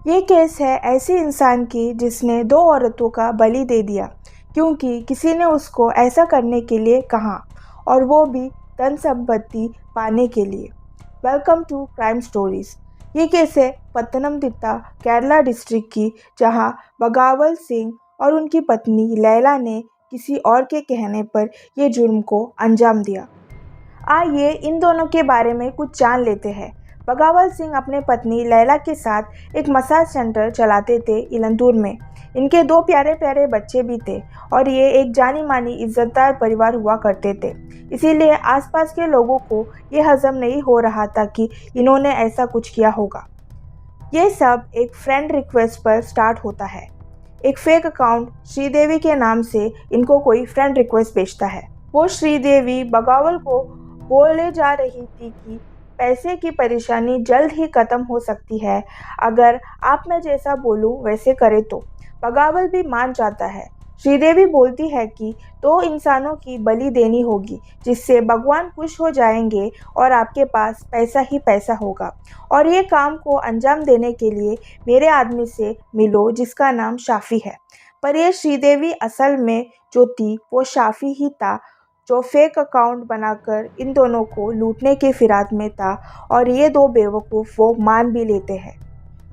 ये केस है ऐसी इंसान की जिसने दो औरतों का बलि दे दिया क्योंकि किसी ने उसको ऐसा करने के लिए कहा और वो भी धन संपत्ति पाने के लिए। Welcome to crime stories. ये केस है पत्तनमतिट्टा केरला डिस्ट्रिक्ट की, जहां बगावल सिंह और उनकी पत्नी लैला ने किसी और के कहने पर ये जुर्म को अंजाम दिया। आइए इन दोनों के बारे में कुछ जान लेते हैं। बगावल सिंह अपने पत्नी लैला के साथ एक मसाज सेंटर चलाते थे इलंतूर में। इनके दो प्यारे प्यारे बच्चे भी थे और ये एक जानी मानी इज्जतदार परिवार हुआ करते थे। इसीलिए आसपास के लोगों को ये हजम नहीं हो रहा था कि इन्होंने ऐसा कुछ किया होगा। ये सब एक फ्रेंड रिक्वेस्ट पर स्टार्ट होता है। एक फेक अकाउंट श्रीदेवी के नाम से इनको कोई फ्रेंड रिक्वेस्ट भेजता है। वो श्रीदेवी बगावल को बोले जा रही थी कि पैसे की परेशानी जल्द ही ख़त्म हो सकती है अगर आप मैं जैसा बोलूं वैसे करे तो। बगावल भी मान जाता है। श्रीदेवी बोलती है कि दो इंसानों की बलि देनी होगी जिससे भगवान खुश हो जाएंगे और आपके पास पैसा ही पैसा होगा, और ये काम को अंजाम देने के लिए मेरे आदमी से मिलो जिसका नाम शाफी है। पर ये श्रीदेवी असल में जो थी वो शाफी ही था, जो फेक अकाउंट बनाकर इन दोनों को लूटने की फिराक में था, और ये दो बेवकूफ़ वो मान भी लेते हैं।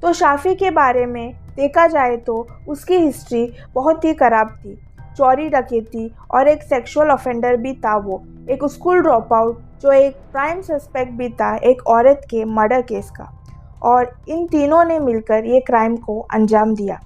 तो शाफी के बारे में देखा जाए तो उसकी हिस्ट्री बहुत ही ख़राब थी। चोरी डकैती और एक सेक्सुअल ऑफेंडर भी था वो, एक स्कूल ड्रॉप आउट जो एक प्राइम सस्पेक्ट भी था एक औरत के मर्डर केस का, और इन तीनों ने मिलकर ये क्राइम को अंजाम दिया।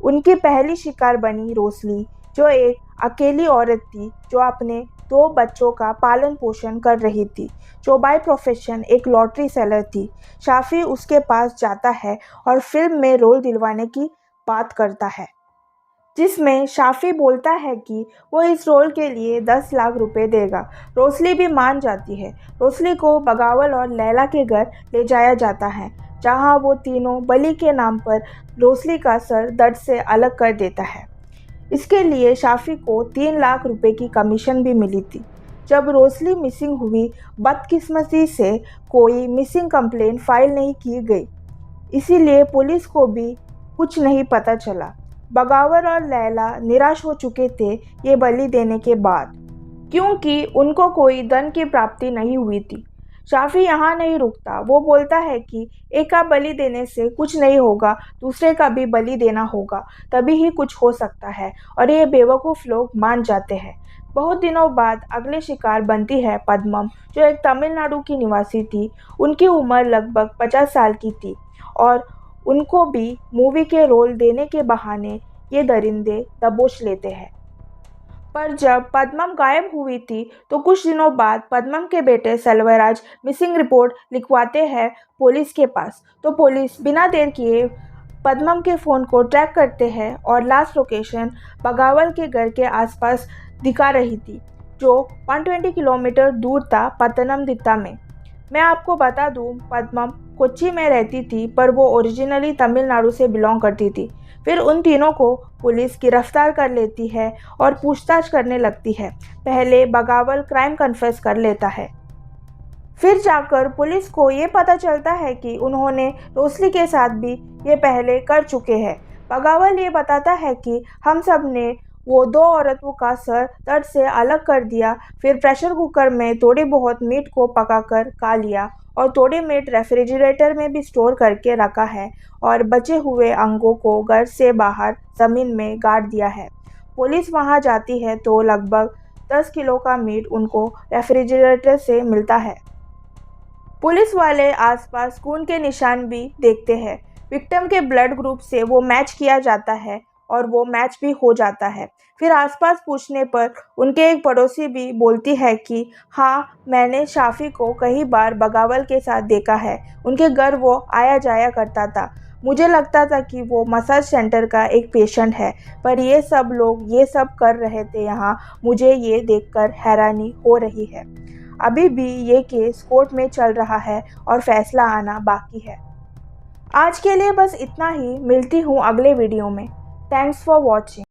उनकी पहली शिकार बनी रोसली, जो एक अकेली औरत थी जो अपने दो बच्चों का पालन पोषण कर रही थी, जो बाय प्रोफेशन एक लॉटरी सेलर थी। शाफी उसके पास जाता है और फिल्म में रोल दिलवाने की बात करता है, जिसमें शाफी बोलता है कि वो इस रोल के लिए 10 लाख रुपए देगा। रोसली भी मान जाती है। रोसली को बगावल और लैला के घर ले जाया जाता है, जहां वो तीनों बलि के नाम पर रोसली का सर दर्द से अलग कर देता है। इसके लिए शाफी को 3 लाख रुपए की कमीशन भी मिली थी। जब रोसली मिसिंग हुई, बदकिस्मती से कोई मिसिंग कंप्लेंट फाइल नहीं की गई, इसीलिए पुलिस को भी कुछ नहीं पता चला। बगावल और लैला निराश हो चुके थे ये बलि देने के बाद, क्योंकि उनको कोई धन की प्राप्ति नहीं हुई थी। शाफी यहाँ नहीं रुकता। वो बोलता है कि एक का बलि देने से कुछ नहीं होगा, दूसरे का भी बलि देना होगा, तभी ही कुछ हो सकता है, और ये बेवकूफ़ लोग मान जाते हैं। बहुत दिनों बाद अगले शिकार बनती है पद्मम, जो एक तमिलनाडु की निवासी थी। उनकी उम्र लगभग 50 साल की थी और उनको भी मूवी के रोल देने के बहाने ये दरिंदे दबोच लेते हैं। पर जब पद्मम गायब हुई थी तो कुछ दिनों बाद पद्मम के बेटे सेल्वराज मिसिंग रिपोर्ट लिखवाते हैं पुलिस के पास। तो पुलिस बिना देर किए पद्मम के फ़ोन को ट्रैक करते हैं और लास्ट लोकेशन बगावल के घर के आसपास दिखा रही थी, जो 120 किलोमीटर दूर था पत्तनमतिट्टा में। मैं आपको बता दूं, पद्मम कोच्चि में रहती थी पर वो ओरिजिनली तमिलनाडु से बिलोंग करती थी। फिर उन तीनों को पुलिस गिरफ्तार कर लेती है और पूछताछ करने लगती है। पहले बगावल क्राइम कन्फेस कर लेता है, फिर जाकर पुलिस को ये पता चलता है कि उन्होंने रोसली के साथ भी ये पहले कर चुके हैं। बगावल ये बताता है कि हम सब ने वो दो औरतों का सर दर्द से अलग कर दिया, फिर प्रेशर कुकर में थोड़ी बहुत मीट को पकाकर खा लिया और थोड़ी मीट रेफ्रिजरेटर में भी स्टोर करके रखा है, और बचे हुए अंगों को घर से बाहर ज़मीन में गाड़ दिया है। पुलिस वहां जाती है तो लगभग 10 किलो का मीट उनको रेफ्रिजरेटर से मिलता है। पुलिस वाले आसपास खून के निशान भी देखते हैं। विक्टिम के ब्लड ग्रुप से वो मैच किया जाता है और वो मैच भी हो जाता है। फिर आसपास पूछने पर उनके एक पड़ोसी भी बोलती है कि हाँ, मैंने शाफी को कई बार बगावल के साथ देखा है। उनके घर वो आया जाया करता था। मुझे लगता था कि वो मसाज सेंटर का एक पेशेंट है, पर ये सब लोग ये सब कर रहे थे यहाँ। मुझे ये देखकर हैरानी हो रही है। अभी भी ये केस कोर्ट में चल रहा है और फैसला आना बाकी है। आज के लिए बस इतना ही। मिलती हूँ अगले वीडियो में। Thanks for watching.